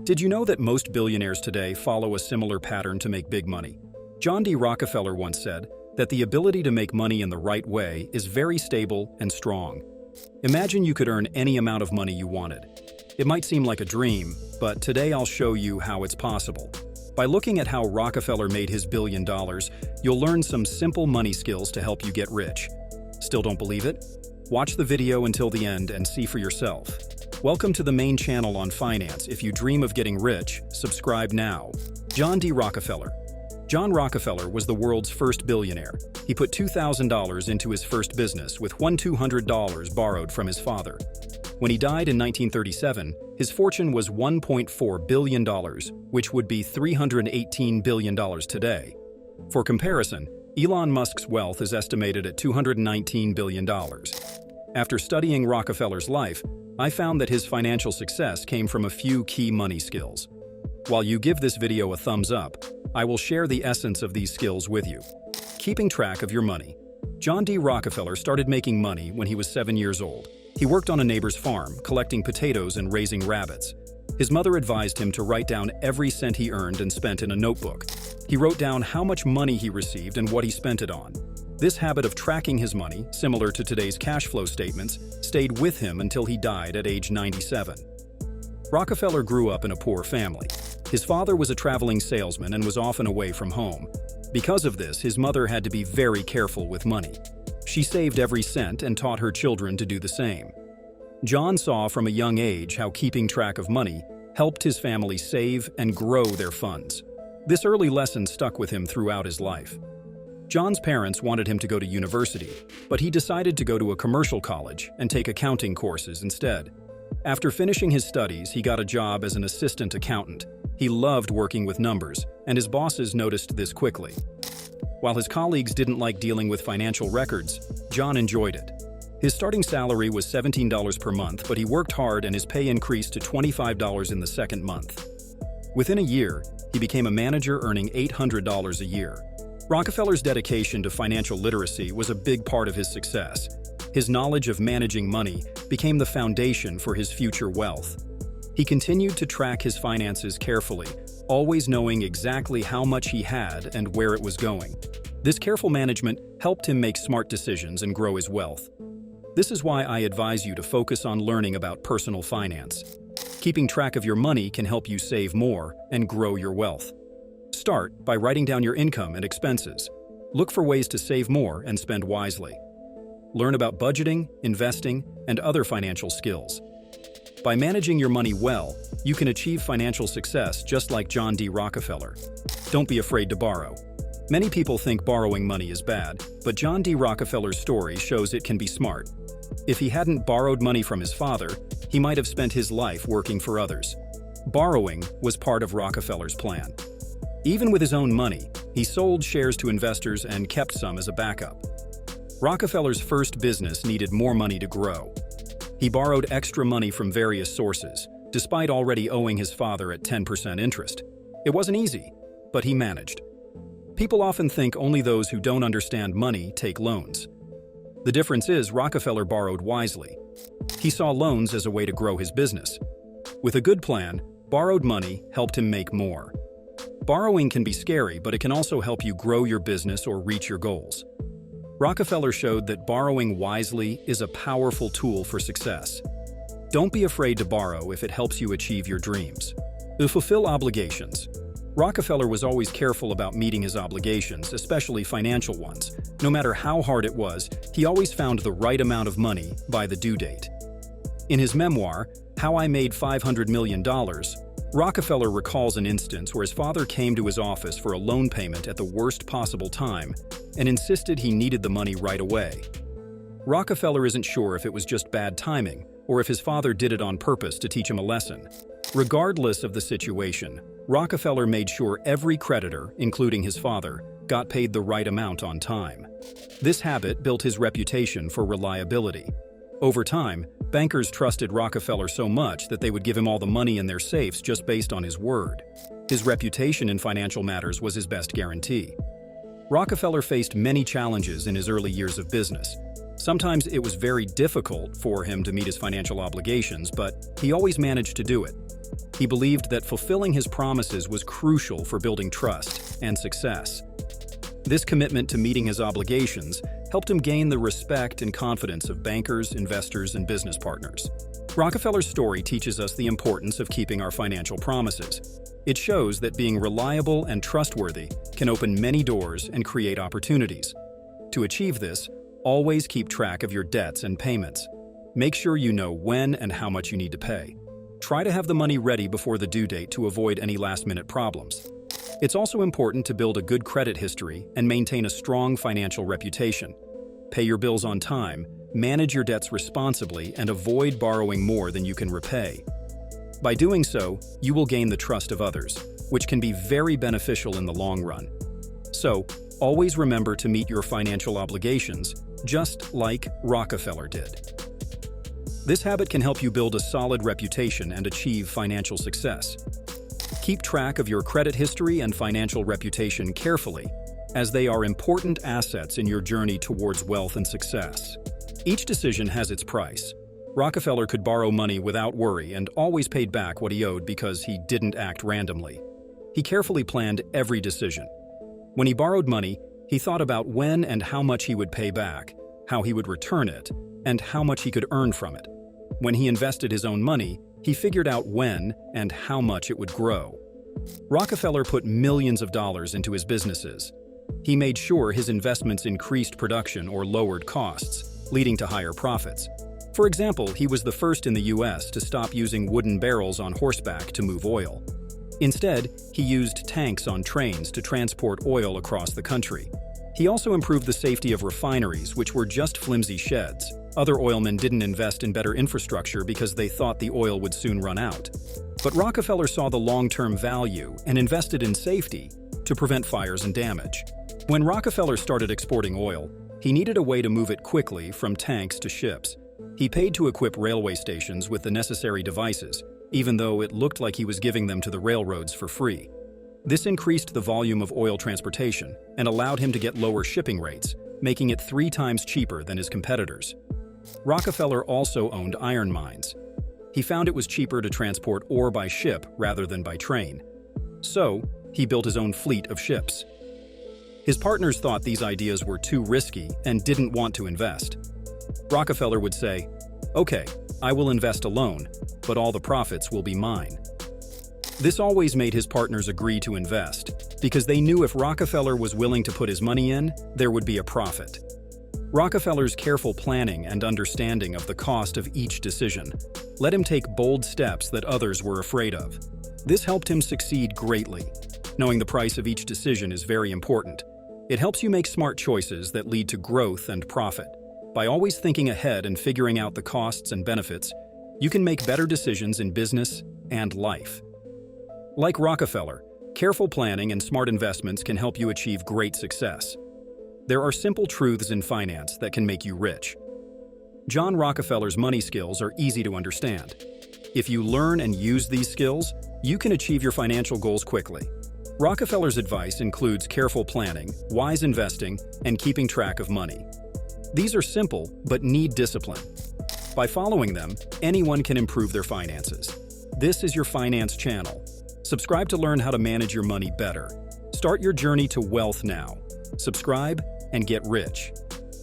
Did you know that most billionaires today follow a similar pattern to make big money? John D. Rockefeller once said that the ability to make money in the right way is very stable and strong. Imagine you could earn any amount of money you wanted. It might seem like a dream, but today I'll show you how it's possible. By looking at how Rockefeller made his $1 billion, you'll learn some simple money skills to help you get rich. Still don't believe it? Watch the video until the end and see for yourself. Welcome to the main channel on finance. If you dream of getting rich, subscribe now. John D. Rockefeller. John Rockefeller was the world's first billionaire. He put $2,000 into his first business with $200 borrowed from his father. When he died in 1937, his fortune was $1.4 billion, which would be $318 billion today. For comparison, Elon Musk's wealth is estimated at $219 billion. After studying Rockefeller's life, I found that his financial success came from a few key money skills. While you give this video a thumbs up, I will share the essence of these skills with you. Keeping track of your money. John D. Rockefeller started making money when he was 7 years old. He worked on a neighbor's farm, collecting potatoes and raising rabbits. His mother advised him to write down every cent he earned and spent in a notebook. He wrote down how much money he received and what he spent it on. This habit of tracking his money, similar to today's cash flow statements, stayed with him until he died at age 97. Rockefeller grew up in a poor family. His father was a traveling salesman and was often away from home. Because of this, his mother had to be very careful with money. She saved every cent and taught her children to do the same. John saw from a young age how keeping track of money helped his family save and grow their funds. This early lesson stuck with him throughout his life. John's parents wanted him to go to university, but he decided to go to a commercial college and take accounting courses instead. After finishing his studies, he got a job as an assistant accountant. He loved working with numbers, and his bosses noticed this quickly. While his colleagues didn't like dealing with financial records, John enjoyed it. His starting salary was $17 per month, but he worked hard and his pay increased to $25 in the second month. Within a year, he became a manager earning $800 a year. Rockefeller's dedication to financial literacy was a big part of his success. His knowledge of managing money became the foundation for his future wealth. He continued to track his finances carefully, always knowing exactly how much he had and where it was going. This careful management helped him make smart decisions and grow his wealth. This is why I advise you to focus on learning about personal finance. Keeping track of your money can help you save more and grow your wealth. Start by writing down your income and expenses. Look for ways to save more and spend wisely. Learn about budgeting, investing, and other financial skills. By managing your money well, you can achieve financial success just like John D. Rockefeller. Don't be afraid to borrow. Many people think borrowing money is bad, but John D. Rockefeller's story shows it can be smart. If he hadn't borrowed money from his father, he might have spent his life working for others. Borrowing was part of Rockefeller's plan. Even with his own money, he sold shares to investors and kept some as a backup. Rockefeller's first business needed more money to grow. He borrowed extra money from various sources, despite already owing his father at 10% interest. It wasn't easy, but he managed. People often think only those who don't understand money take loans. The difference is Rockefeller borrowed wisely. He saw loans as a way to grow his business. With a good plan, borrowed money helped him make more. Borrowing can be scary, but it can also help you grow your business or reach your goals. Rockefeller showed that borrowing wisely is a powerful tool for success. Don't be afraid to borrow if it helps you achieve your dreams. To fulfill obligations. Rockefeller was always careful about meeting his obligations, especially financial ones. No matter how hard it was, he always found the right amount of money by the due date. In his memoir, How I Made $500 Million, Rockefeller recalls an instance where his father came to his office for a loan payment at the worst possible time and insisted he needed the money right away. Rockefeller isn't sure if it was just bad timing or if his father did it on purpose to teach him a lesson. Regardless of the situation, Rockefeller made sure every creditor, including his father, got paid the right amount on time. This habit built his reputation for reliability. Over time, bankers trusted Rockefeller so much that they would give him all the money in their safes just based on his word. His reputation in financial matters was his best guarantee. Rockefeller faced many challenges in his early years of business. Sometimes it was very difficult for him to meet his financial obligations, but he always managed to do it. He believed that fulfilling his promises was crucial for building trust and success. This commitment to meeting his obligations helped him gain the respect and confidence of bankers, investors, and business partners. Rockefeller's story teaches us the importance of keeping our financial promises. It shows that being reliable and trustworthy can open many doors and create opportunities. To achieve this, always keep track of your debts and payments. Make sure you know when and how much you need to pay. Try to have the money ready before the due date to avoid any last-minute problems. It's also important to build a good credit history and maintain a strong financial reputation. Pay your bills on time, manage your debts responsibly, and avoid borrowing more than you can repay. By doing so, you will gain the trust of others, which can be very beneficial in the long run. So, always remember to meet your financial obligations, just like Rockefeller did. This habit can help you build a solid reputation and achieve financial success. Keep track of your credit history and financial reputation carefully, as they are important assets in your journey towards wealth and success. Each decision has its price. Rockefeller could borrow money without worry and always paid back what he owed because he didn't act randomly. He carefully planned every decision. When he borrowed money, he thought about when and how much he would pay back, how he would return it, and how much he could earn from it. When he invested his own money, he figured out when and how much it would grow. Rockefeller put millions of dollars into his businesses. He made sure his investments increased production or lowered costs, leading to higher profits. For example, he was the first in the US to stop using wooden barrels on horseback to move oil. Instead, he used tanks on trains to transport oil across the country. He also improved the safety of refineries, which were just flimsy sheds. Other oilmen didn't invest in better infrastructure because they thought the oil would soon run out. But Rockefeller saw the long-term value and invested in safety to prevent fires and damage. When Rockefeller started exporting oil, he needed a way to move it quickly from tanks to ships. He paid to equip railway stations with the necessary devices, even though it looked like he was giving them to the railroads for free. This increased the volume of oil transportation and allowed him to get lower shipping rates, making it 3 times cheaper than his competitors. Rockefeller also owned iron mines. He found it was cheaper to transport ore by ship rather than by train. So, he built his own fleet of ships. His partners thought these ideas were too risky and didn't want to invest. Rockefeller would say, "Okay, I will invest alone, but all the profits will be mine." This always made his partners agree to invest, because they knew if Rockefeller was willing to put his money in, there would be a profit. Rockefeller's careful planning and understanding of the cost of each decision let him take bold steps that others were afraid of. This helped him succeed greatly. Knowing the price of each decision is very important. It helps you make smart choices that lead to growth and profit. By always thinking ahead and figuring out the costs and benefits, you can make better decisions in business and life. Like Rockefeller, careful planning and smart investments can help you achieve great success. There are simple truths in finance that can make you rich. John Rockefeller's money skills are easy to understand. If you learn and use these skills, you can achieve your financial goals quickly. Rockefeller's advice includes careful planning, wise investing, and keeping track of money. These are simple, but need discipline. By following them, anyone can improve their finances. This is your finance channel. Subscribe to learn how to manage your money better. Start your journey to wealth now. Subscribe and get rich.